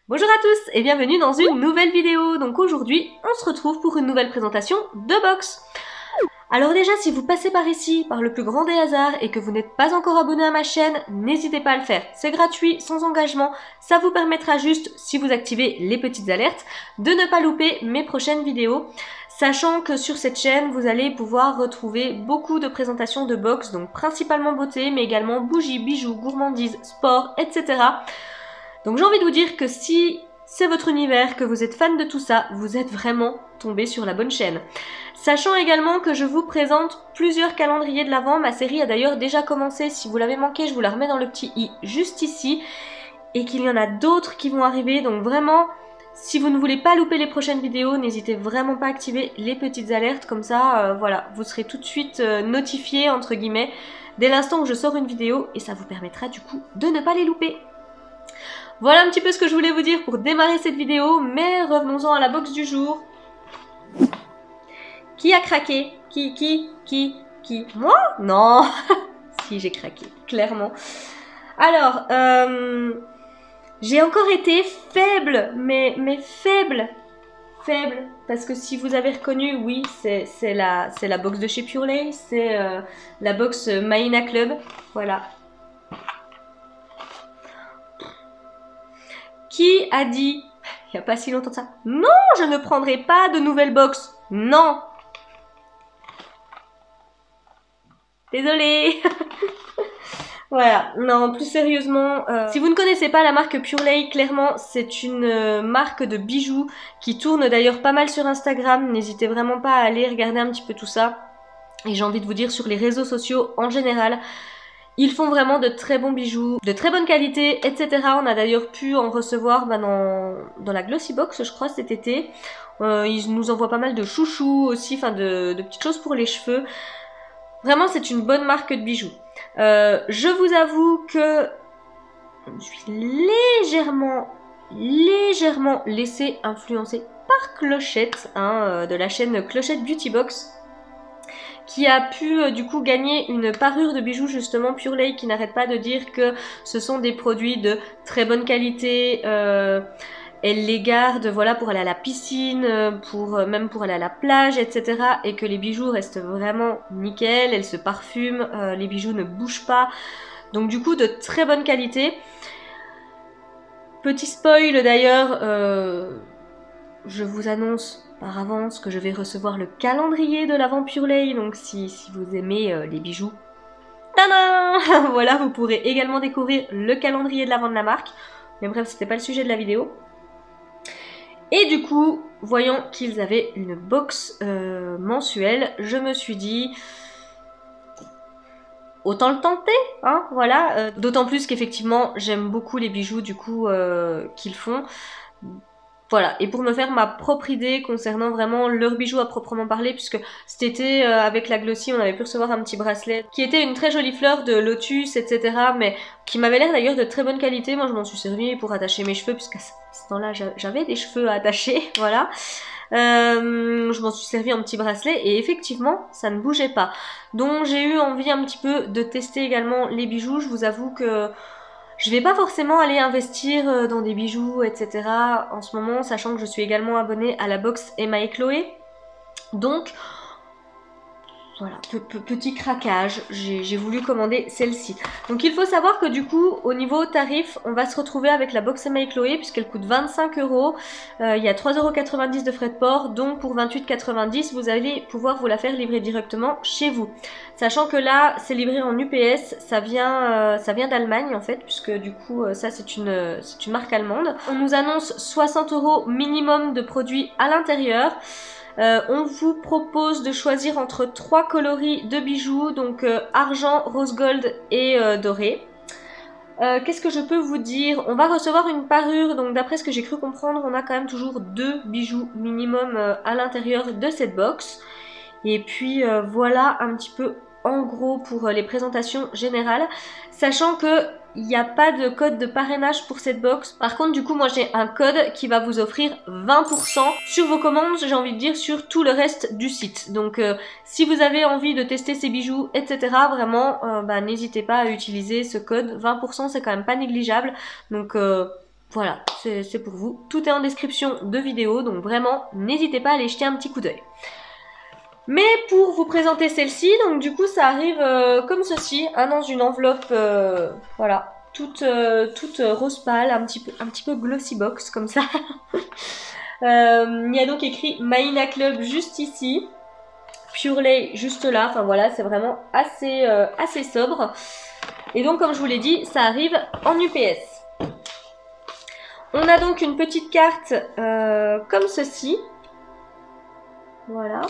Bonjour à tous et bienvenue dans une nouvelle vidéo. Donc aujourd'hui, on se retrouve pour une nouvelle présentation de box. Alors déjà, si vous passez par ici, par le plus grand des hasards et que vous n'êtes pas encore abonné à ma chaîne, n'hésitez pas à le faire. C'est gratuit, sans engagement, ça vous permettra juste, si vous activez les petites alertes, de ne pas louper mes prochaines vidéos. Sachant que sur cette chaîne, vous allez pouvoir retrouver beaucoup de présentations de box, donc principalement beauté, mais également bougies, bijoux, gourmandises, sport, etc. Donc j'ai envie de vous dire que si c'est votre univers, que vous êtes fan de tout ça, vous êtes vraiment tombé sur la bonne chaîne. Sachant également que je vous présente plusieurs calendriers de l'Avent, ma série a d'ailleurs déjà commencé, si vous l'avez manqué je vous la remets dans le petit i juste ici, et qu'il y en a d'autres qui vont arriver, donc vraiment, si vous ne voulez pas louper les prochaines vidéos, n'hésitez vraiment pas à activer les petites alertes, comme ça, voilà, vous serez tout de suite notifié, entre guillemets, dès l'instant où je sors une vidéo, et ça vous permettra du coup de ne pas les louper. Voilà un petit peu ce que je voulais vous dire pour démarrer cette vidéo, mais revenons-en à la box du jour. Qui a craqué? Qui? Moi? Non. Si, j'ai craqué, clairement. Alors, j'ai encore été faible, mais faible. Faible, parce que si vous avez reconnu, oui, c'est la box de chez Purelay, c'est la box Maïna Club, voilà. Qui a dit, il n'y a pas si longtemps de ça, non, je ne prendrai pas de nouvelle box. Non. Désolée. Voilà, non, plus sérieusement, si vous ne connaissez pas la marque Purelay, clairement, c'est une marque de bijoux qui tourne d'ailleurs pas mal sur Instagram. N'hésitez vraiment pas à aller regarder un petit peu tout ça. Et j'ai envie de vous dire, sur les réseaux sociaux en général, ils font vraiment de très bons bijoux, de très bonne qualité, etc. On a d'ailleurs pu en recevoir dans la Glossy Box, je crois, cet été. Ils nous envoient pas mal de chouchous aussi, enfin de petites choses pour les cheveux. Vraiment, c'est une bonne marque de bijoux. Je vous avoue que je me suis légèrement laissée influencer par Clochette, de la chaîne Clochette Beauty Box, qui a pu du coup gagner une parure de bijoux justement Purelay, qui n'arrête pas de dire que ce sont des produits de très bonne qualité, elle les garde voilà, pour aller à la piscine, même pour aller à la plage, etc. Et que les bijoux restent vraiment nickel, elles se parfument, les bijoux ne bougent pas. Donc du coup de très bonne qualité. Petit spoil d'ailleurs, je vous annonce par avance que je vais recevoir le calendrier de l'Avent Purelay, donc si vous aimez les bijoux, tadam, voilà, vous pourrez également découvrir le calendrier de l'Avent de la marque. Mais bref, c'était pas le sujet de la vidéo. Et du coup, voyant qu'ils avaient une box mensuelle, je me suis dit, autant le tenter, hein, voilà. D'autant plus qu'effectivement, j'aime beaucoup les bijoux du coup qu'ils font. Voilà, et pour me faire ma propre idée concernant vraiment leurs bijoux à proprement parler, puisque cet été, avec la Glossy, on avait pu recevoir un petit bracelet qui était une très jolie fleur de lotus, etc., mais qui m'avait l'air d'ailleurs de très bonne qualité. Moi, je m'en suis servi pour attacher mes cheveux, puisqu'à ce temps-là, j'avais des cheveux à attacher, voilà. Je m'en suis servi un petit bracelet, et effectivement, ça ne bougeait pas. Donc, j'ai eu envie un petit peu de tester également les bijoux. Je vous avoue que je vais pas forcément aller investir dans des bijoux, etc. en ce moment, sachant que je suis également abonnée à la box Emma et Chloé. Donc, voilà, petit craquage, j'ai voulu commander celle-ci. Donc il faut savoir que du coup, au niveau tarif, on va se retrouver avec la box Emma et Chloé, puisqu'elle coûte 25 €. Il y a 3,90 € de frais de port, donc pour 28,90 €, vous allez pouvoir vous la faire livrer directement chez vous. Sachant que là, c'est livré en UPS, ça vient d'Allemagne en fait, puisque du coup, ça c'est une marque allemande. On nous annonce 60 € minimum de produits à l'intérieur. On vous propose de choisir entre 3 coloris de bijoux, donc argent, rose gold et doré. Qu'est-ce que je peux vous dire? On va recevoir une parure, donc d'après ce que j'ai cru comprendre, on a quand même toujours 2 bijoux minimum à l'intérieur de cette box. Et puis voilà un petit peu en gros pour les présentations générales, sachant que il n'y a pas de code de parrainage pour cette box. Par contre, du coup, moi j'ai un code qui va vous offrir 20% sur vos commandes, j'ai envie de dire sur tout le reste du site. Donc si vous avez envie de tester ces bijoux, etc., vraiment, n'hésitez pas à utiliser ce code. 20%, c'est quand même pas négligeable. Donc voilà, c'est pour vous. Tout est en description de vidéo, donc vraiment, n'hésitez pas à aller jeter un petit coup d'œil. Mais pour vous présenter celle-ci, donc du coup ça arrive comme ceci, hein, dans une enveloppe, voilà, toute rose pâle, un petit peu glossy box comme ça. Il y a donc écrit Maïna Club juste ici, Pure Lay juste là, enfin voilà, c'est vraiment assez sobre. Et donc comme je vous l'ai dit, ça arrive en UPS. On a donc une petite carte comme ceci, voilà,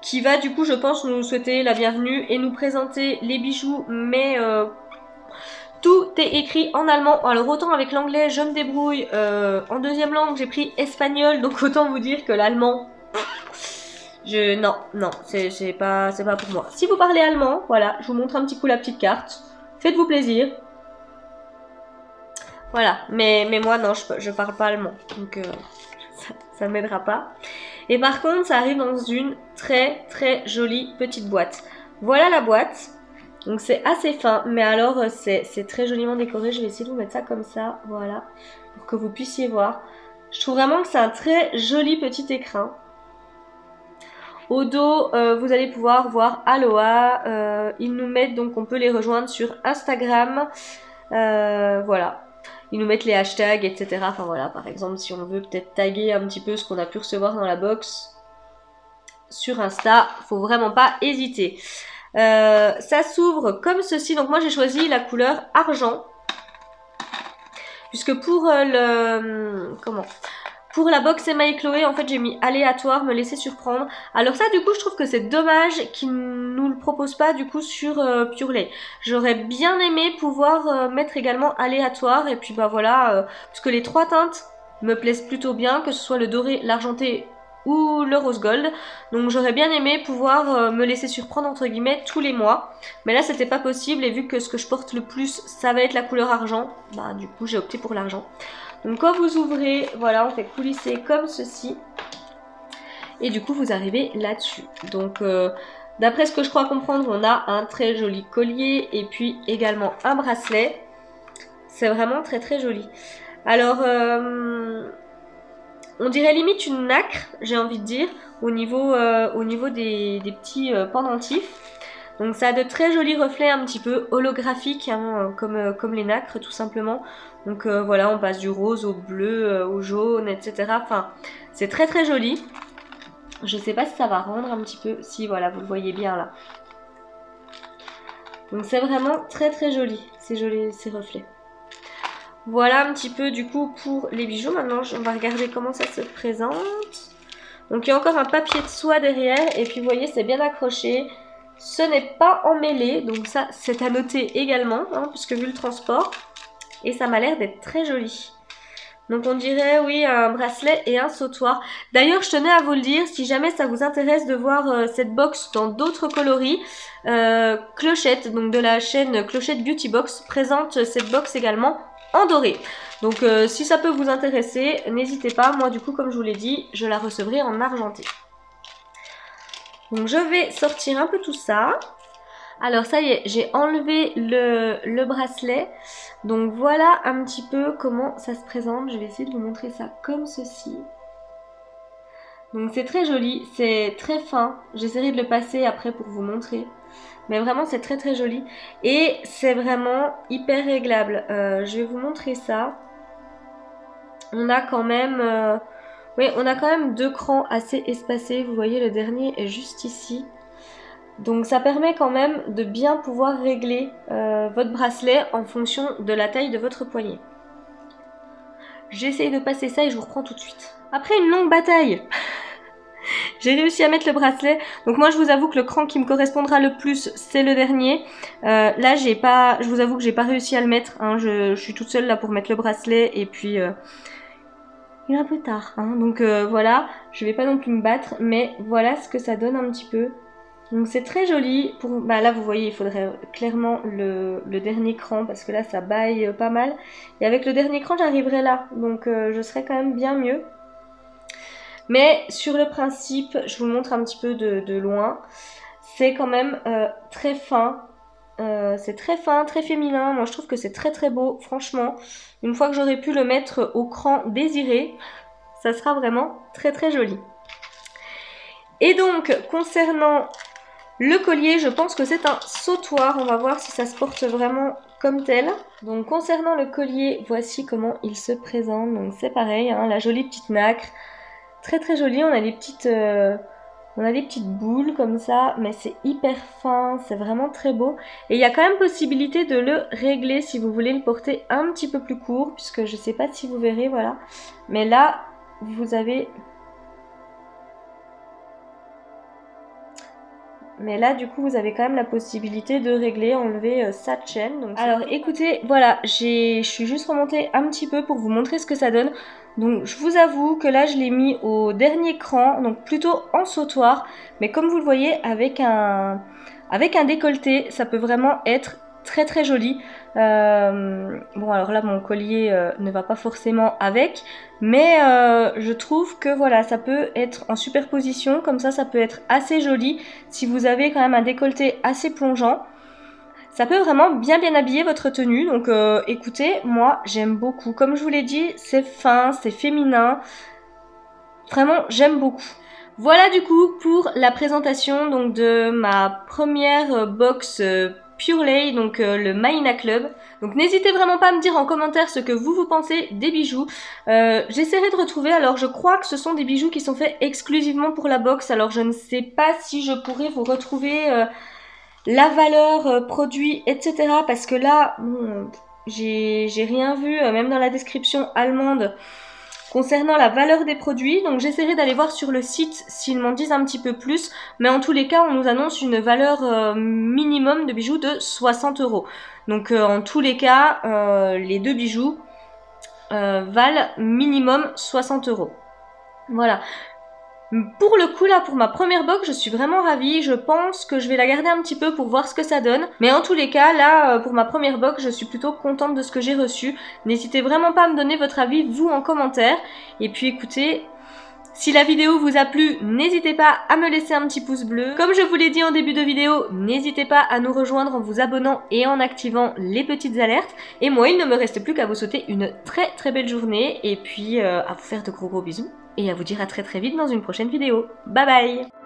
qui va du coup je pense nous souhaiter la bienvenue et nous présenter les bijoux, mais tout est écrit en allemand. Alors autant avec l'anglais je me débrouille, en deuxième langue j'ai pris espagnol, donc autant vous dire que l'allemand, non, c'est pas pour moi. Si vous parlez allemand, voilà, je vous montre un petit coup la petite carte, faites-vous plaisir. Voilà, mais moi non, je parle pas allemand, donc ça ne m'aidera pas. Et par contre, ça arrive dans une très jolie petite boîte. Voilà la boîte. Donc c'est assez fin, mais alors c'est très joliment décoré. Je vais essayer de vous mettre ça comme ça, voilà, pour que vous puissiez voir. Je trouve vraiment que c'est un très joli petit écrin. Au dos, vous allez pouvoir voir Aloha. Ils nous mettent, donc on peut les rejoindre sur Instagram. Voilà. Ils nous mettent les hashtags, etc. Enfin voilà, par exemple, si on veut peut-être taguer un petit peu ce qu'on a pu recevoir dans la box sur Insta, faut vraiment pas hésiter. Ça s'ouvre comme ceci. Donc moi j'ai choisi la couleur argent, puisque pour pour la box Emma et Chloé, en fait j'ai mis aléatoire, me laisser surprendre. Alors ça du coup je trouve que c'est dommage qu'ils nous le proposent pas du coup sur Pure Lay. J'aurais bien aimé pouvoir mettre également aléatoire, et puis bah voilà, parce que les trois teintes me plaisent plutôt bien, que ce soit le doré, l'argenté ou le rose gold. Donc j'aurais bien aimé pouvoir me laisser surprendre entre guillemets tous les mois. Mais là c'était pas possible, et vu que ce que je porte le plus ça va être la couleur argent, bah du coup j'ai opté pour l'argent. Donc quand vous ouvrez, voilà, on fait coulisser comme ceci. Et du coup vous arrivez là-dessus. Donc d'après ce que je crois comprendre, on a un très joli collier et puis également un bracelet. C'est vraiment très joli. Alors on dirait limite une nacre, j'ai envie de dire, au niveau des petits pendentifs. Donc ça a de très jolis reflets un petit peu holographiques, hein, comme les nacres tout simplement. Donc voilà, on passe du rose au bleu, au jaune, etc. Enfin, c'est très joli. Je sais pas si ça va rendre un petit peu. Si, voilà, vous le voyez bien là. Donc c'est vraiment très joli, ces reflets. Voilà un petit peu du coup pour les bijoux. Maintenant, on va regarder comment ça se présente. Donc il y a encore un papier de soie derrière. Et puis vous voyez, c'est bien accroché. Ce n'est pas emmêlé. Donc ça, c'est à noter également, hein, puisque vu le transport. Et ça m'a l'air d'être très joli. Donc on dirait, oui, un bracelet et un sautoir. D'ailleurs, je tenais à vous le dire, si jamais ça vous intéresse de voir cette box dans d'autres coloris, Clochette, donc de la chaîne Clochette Beauty Box, présente cette box également en doré. Donc si ça peut vous intéresser, n'hésitez pas. Moi du coup, comme je vous l'ai dit, je la recevrai en argenté. Donc je vais sortir un peu tout ça. Alors ça y est, j'ai enlevé le bracelet. Donc voilà un petit peu comment ça se présente. Je vais essayer de vous montrer ça comme ceci. Donc c'est très joli, c'est très fin. J'essaierai de le passer après pour vous montrer. Mais vraiment c'est très joli. Et c'est vraiment hyper réglable. Je vais vous montrer ça. On a quand même... oui, on a quand même deux crans assez espacés. Vous voyez, le dernier est juste ici. Donc ça permet quand même de bien pouvoir régler votre bracelet en fonction de la taille de votre poignet. J'essaye de passer ça et je vous reprends tout de suite. Après une longue bataille, j'ai réussi à mettre le bracelet. Donc moi je vous avoue que le cran qui me correspondra le plus c'est le dernier. Là je vous avoue que j'ai pas réussi à le mettre, hein. Je suis toute seule là pour mettre le bracelet et puis il est un peu tard, hein. Donc voilà, je vais pas non plus me battre, mais voilà ce que ça donne un petit peu. Donc c'est très joli. Bah là vous voyez, il faudrait clairement le dernier cran parce que là ça baille pas mal. Et avec le dernier cran j'arriverai là, donc je serai quand même bien mieux. Mais sur le principe, je vous le montre un petit peu de loin. C'est quand même très fin. C'est très fin, très féminin. Moi, je trouve que c'est très très beau, franchement. Une fois que j'aurai pu le mettre au cran désiré, ça sera vraiment très très joli. Et donc, concernant le collier, je pense que c'est un sautoir. On va voir si ça se porte vraiment comme tel. Donc, concernant le collier, voici comment il se présente. Donc, c'est pareil, hein, la jolie petite nacre. Très très jolie. On a des petites boules comme ça, mais c'est hyper fin, c'est vraiment très beau. Et il y a quand même possibilité de le régler si vous voulez le porter un petit peu plus court, puisque je sais pas si vous verrez, voilà. Mais là, vous avez... Mais là, du coup, vous avez quand même la possibilité de régler, enlever sa chaîne. Donc, alors, écoutez, voilà, je suis juste remontée un petit peu pour vous montrer ce que ça donne. Donc, je vous avoue que là, je l'ai mis au dernier cran, donc plutôt en sautoir. Mais comme vous le voyez, avec un décolleté, ça peut vraiment être très très joli. Bon, alors là, mon collier ne va pas forcément avec, mais je trouve que voilà, ça peut être en superposition, comme ça peut être assez joli si vous avez quand même un décolleté assez plongeant. Ça peut vraiment bien habiller votre tenue, donc écoutez, moi j'aime beaucoup. Comme je vous l'ai dit, c'est fin, c'est féminin, vraiment j'aime beaucoup. Voilà du coup pour la présentation donc de ma première box Pure Lay, donc le Maïna Club. Donc n'hésitez vraiment pas à me dire en commentaire ce que vous pensez des bijoux. J'essaierai de retrouver, alors je crois que ce sont des bijoux qui sont faits exclusivement pour la box, alors je ne sais pas si je pourrais vous retrouver la valeur produit, etc. Parce que là, bon, j'ai rien vu, même dans la description allemande, concernant la valeur des produits. Donc j'essaierai d'aller voir sur le site s'ils m'en disent un petit peu plus. Mais en tous les cas, on nous annonce une valeur minimum de bijoux de 60 €. Donc en tous les cas, les deux bijoux valent minimum 60 €. Voilà. Pour le coup là, pour ma première box, je suis vraiment ravie. Je pense que je vais la garder un petit peu pour voir ce que ça donne. Mais en tous les cas, là, pour ma première box, je suis plutôt contente de ce que j'ai reçu. N'hésitez vraiment pas à me donner votre avis, vous, en commentaire. Et puis écoutez, si la vidéo vous a plu, n'hésitez pas à me laisser un petit pouce bleu. Comme je vous l'ai dit en début de vidéo, n'hésitez pas à nous rejoindre en vous abonnant et en activant les petites alertes. Et moi, il ne me reste plus qu'à vous souhaiter une très très belle journée et puis à vous faire de gros bisous. Et à vous dire à très très vite dans une prochaine vidéo. Bye bye!